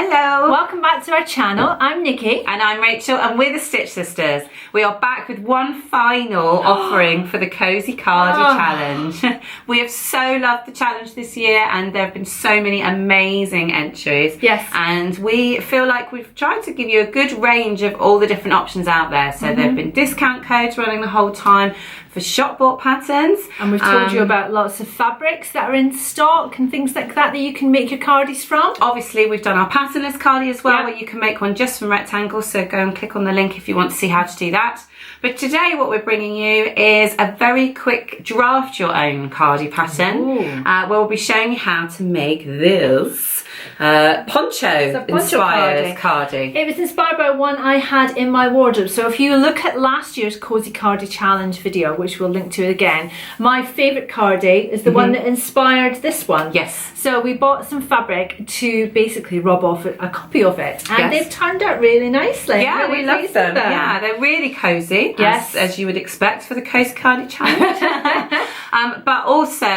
Hello! Welcome back to our channel. I'm Nikki. And I'm Rachel, and we're the Stitch Sisters. We are back with one final offering for the Cozy Cardi Challenge. We have so loved the challenge this year, and there have been so many amazing entries. Yes. And we feel like we've tried to give you a good range of all the different options out there. So there have been discount codes running the whole time for shop bought patterns. And we've told you about lots of fabrics that are in stock and things like that you can make your cardis from. Obviously, we've done our patternless cardi as well, where you can make one just from rectangles, so go and click on the link if you want to see how to do that. But today what we're bringing you is a very quick draft your own cardi pattern, where we'll be showing you how to make this poncho inspired cardi. It was inspired by one I had in my wardrobe. So if you look at last year's Cozy Cardi Challenge video, which we'll link to again, my favourite cardi is the one that inspired this one. Yes. So we bought some fabric to basically rub off a copy of it, and they've turned out really nicely. Yeah, really we love them. Yeah, they're really cozy, as you would expect for the Cozy Cardi Challenge. But also,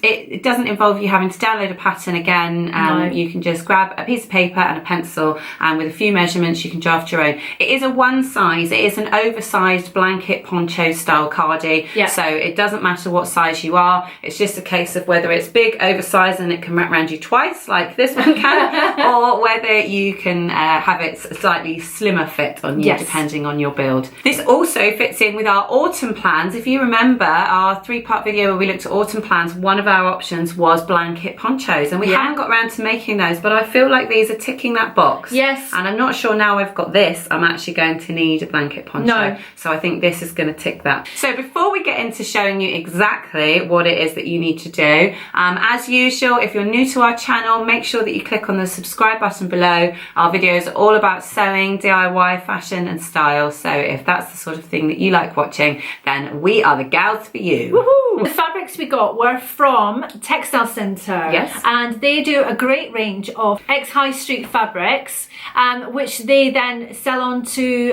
it doesn't involve you having to download a pattern again. You can just grab a piece of paper and a pencil, and with a few measurements you can draft your own. It is a one size, it is an oversized blanket poncho style cardi, so it doesn't matter what size you are. It's just a case of whether it's big, oversized, and it can wrap around you twice like this one can, or whether you can have it slightly slimmer fit on you, depending on your build. This also fits in with our autumn plans. If you remember our 3-part video where we looked at autumn plans, one of our options was blanket ponchos, and we haven't got around to making those, but I feel like these are ticking that box. Yes. And I'm not sure now I've got this, I'm actually going to need a blanket poncho. No. So I think this is going to tick that. So before we get into showing you exactly what it is that you need to do, as usual, if you're new to our channel, make sure that you click on the subscribe button below. Our videos are all about sewing, DIY, fashion and style. So if that's the sort of thing that you like watching, then we are the gals for you. Woohoo! The fabrics we got were from Textile Centre. Yes. And they do a great range of ex-high street fabrics, which they then sell on to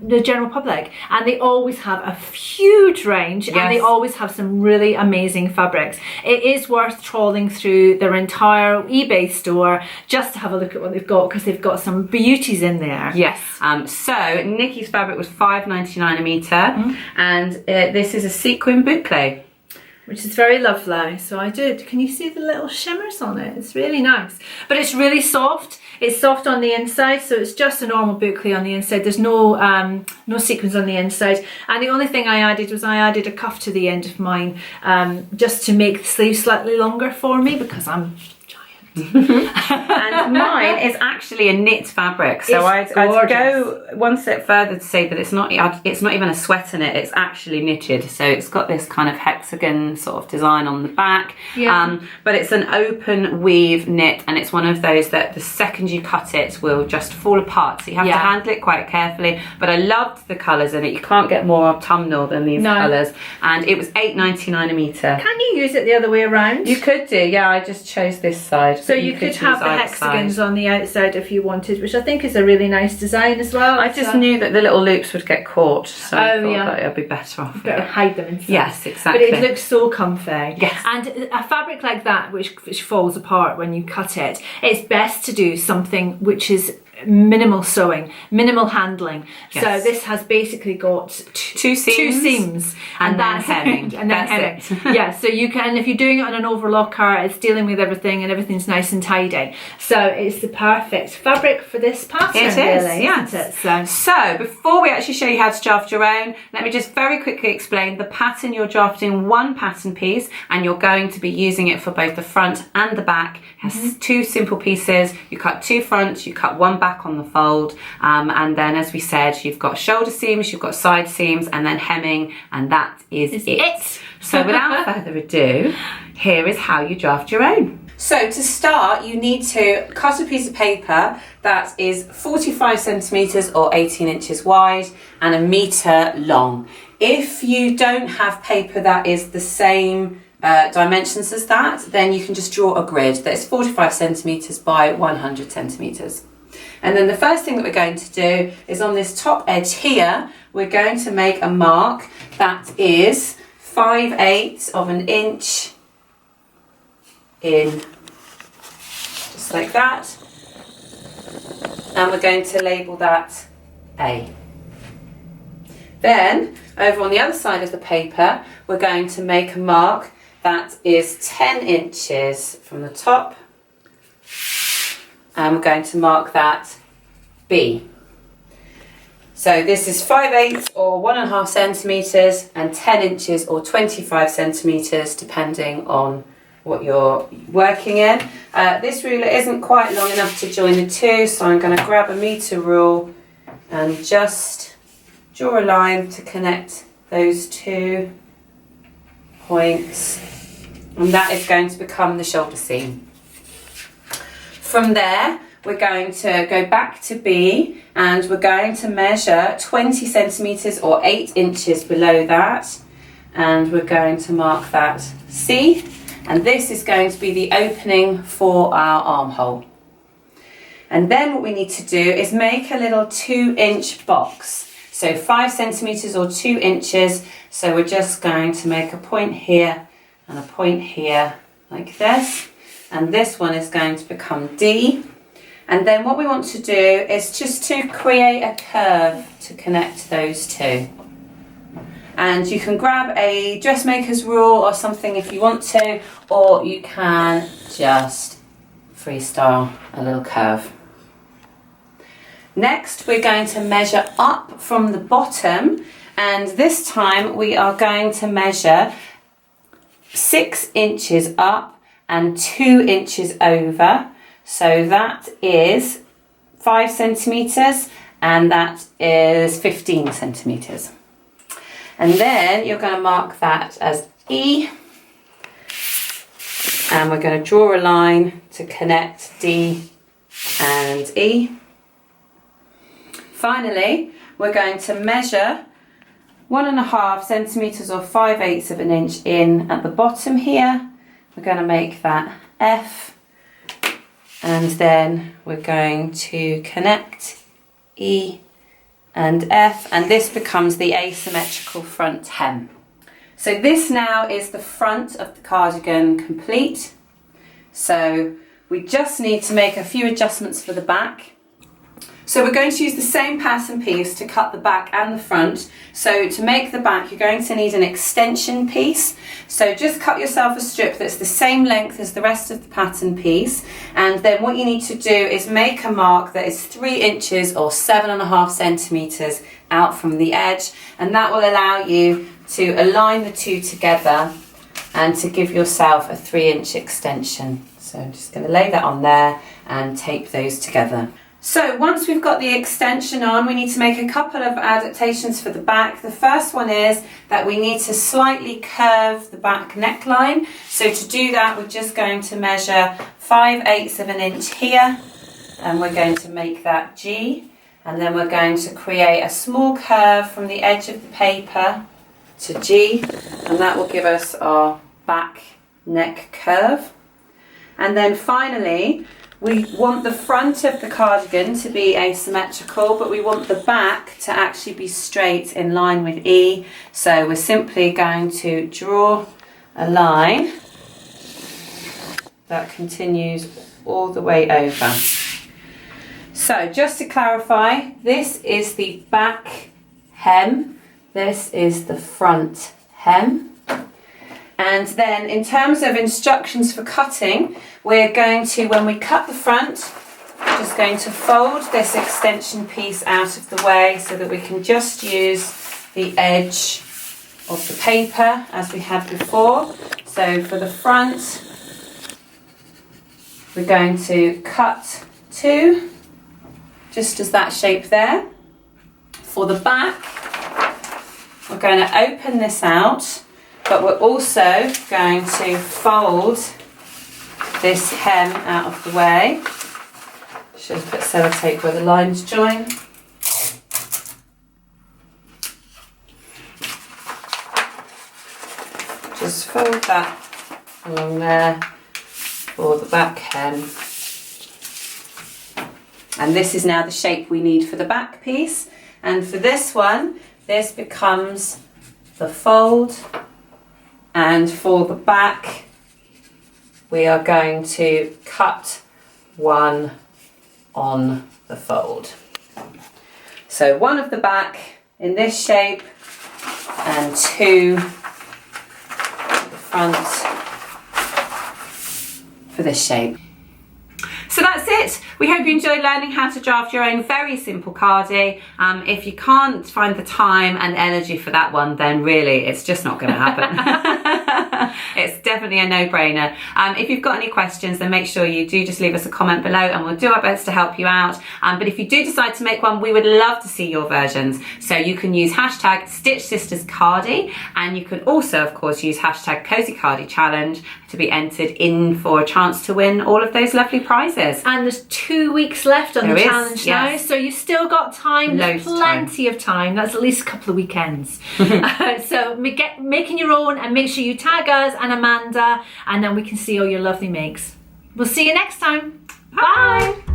the general public. And they always have a huge range, and they always have some really amazing fabrics. It is worth trawling through their entire eBay store just to have a look at what they've got, because they've got some beauties in there. Yes. So Nikki's fabric was $5.99 a metre, and this is a sequin boucle, which is very lovely. So can you see the little shimmers on it? It's really nice, but it's really soft. It's soft on the inside, so it's just a normal boucle on the inside. There's no no sequins on the inside. And the only thing I added was a cuff to the end of mine, just to make the sleeve slightly longer for me, because I'm and mine is actually a knit fabric, so I'd go one step further to say that it's not even a sweat in it, it's actually knitted. So it's got this kind of hexagon sort of design on the back, but it's an open weave knit, and it's one of those that the second you cut it will just fall apart, so you have to handle it quite carefully. But I loved the colours in it. You can't get more autumnal than these colours, and it was $8.99 a metre. Can you use it the other way around? You could do, yeah. I just chose this side. So you could have the hexagons on the outside if you wanted, which I think is a really nice design as well. I just knew that the little loops would get caught, so I thought that it'd be better off. Better hide them inside. Yes, exactly. But it looks so comfy. Yes. And a fabric like that, which falls apart when you cut it, it's best to do something which is minimal sewing, minimal handling. So this has basically got two seams and then hemming. And then hemming. Yeah, so you can, if you're doing it on an overlocker, it's dealing with everything and everything's nice and tidy. So it's the perfect fabric for this pattern. It is, really, yes. isn't it? So before we actually show you how to draft your own, let me just very quickly explain the pattern. You're drafting one pattern piece, and you're going to be using it for both the front and the back. It has 2 simple pieces. You cut 2 fronts, you cut 1 back on the fold, and then, as we said, you've got shoulder seams, you've got side seams, and then hemming, and that is it. So without further ado, here is how you draft your own. So to start, you need to cut a piece of paper that is 45 centimetres or 18 inches wide and 1 metre long. If you don't have paper that is the same dimensions as that, then you can just draw a grid that is 45 centimetres by 100 centimetres. And then the first thing that we're going to do is on this top edge here, we're going to make a mark that is 5/8 of an inch in, just like that. and we're going to label that A. Then, over on the other side of the paper, we're going to make a mark that is 10 inches from the top, and we're going to mark that B. So this is 5/8 or 1.5 centimetres and 10 inches or 25 centimetres, depending on what you're working in. This ruler isn't quite long enough to join the two, so I'm going to grab a metre rule and just draw a line to connect those 2 points, and that is going to become the shoulder seam. From there, we're going to go back to B, and we're going to measure 20 centimetres or 8 inches below that, and we're going to mark that C, and this is going to be the opening for our armhole. And then what we need to do is make a little 2-inch box. So 5 centimetres or 2 inches. So we're just going to make a point here and a point here like this. And this one is going to become D. And then what we want to do is just to create a curve to connect those two. And you can grab a dressmaker's rule or something if you want to, or you can just freestyle a little curve. Next, we're going to measure up from the bottom, and this time we are going to measure 6 inches up and 2 inches over. So that is 5 centimetres, and that is 15 centimetres. And then you're going to mark that as E, and we're going to draw a line to connect D and E. Finally, we're going to measure 1.5 centimetres or 5/8 of an inch in at the bottom here. We're going to make that F, and then we're going to connect E and F, and this becomes the asymmetrical front hem. So this now is the front of the cardigan complete. So we just need to make a few adjustments for the back. So we're going to use the same pattern piece to cut the back and the front. So to make the back, you're going to need an extension piece. So just cut yourself a strip that's the same length as the rest of the pattern piece. And then what you need to do is make a mark that is 3 inches or 7.5 centimetres out from the edge. And that will allow you to align the two together and to give yourself a 3-inch extension. So I'm just going to lay that on there and tape those together. So once we've got the extension on, we need to make a couple of adaptations for the back. The first one is that we need to slightly curve the back neckline. So to do that, we're just going to measure 5/8 of an inch here, and we're going to make that G. And then we're going to create a small curve from the edge of the paper to G, and that will give us our back neck curve. And then finally, we want the front of the cardigan to be asymmetrical, but we want the back to actually be straight in line with E. So we're simply going to draw a line that continues all the way over. So just to clarify, this is the back hem, this is the front hem. And then in terms of instructions for cutting, we're going to, when we cut the front, we're just going to fold this extension piece out of the way so that we can just use the edge of the paper as we had before. So for the front, we're going to cut 2, just as that shape there. For the back, we're going to open this out, but we're also going to fold this hem out of the way. Should have put sellotape where the lines join. Just fold that along there for the back hem. And this is now the shape we need for the back piece. And for this one, this becomes the fold. And for the back, we are going to cut 1 on the fold. So one of the back in this shape and two at the front for this shape. So that's it. We hope you enjoyed learning how to draft your own very simple cardi. If you can't find the time and energy for that one, then really it's just not going to happen. It's definitely a no-brainer. If you've got any questions, then make sure you do just leave us a comment below and we'll do our best to help you out. But if you do decide to make one, we would love to see your versions. So you can use hashtag #StitchSistersCardi, and you can also, of course, use hashtag cosycardichallenge to be entered in for a chance to win all of those lovely prizes. And there's 2 weeks left on the challenge now, so you've still got time. There's plenty of time. That's at least a couple of weekends. So get making your own, and make sure you tag us and Amanda, and then we can see all your lovely makes. We'll see you next time. Bye.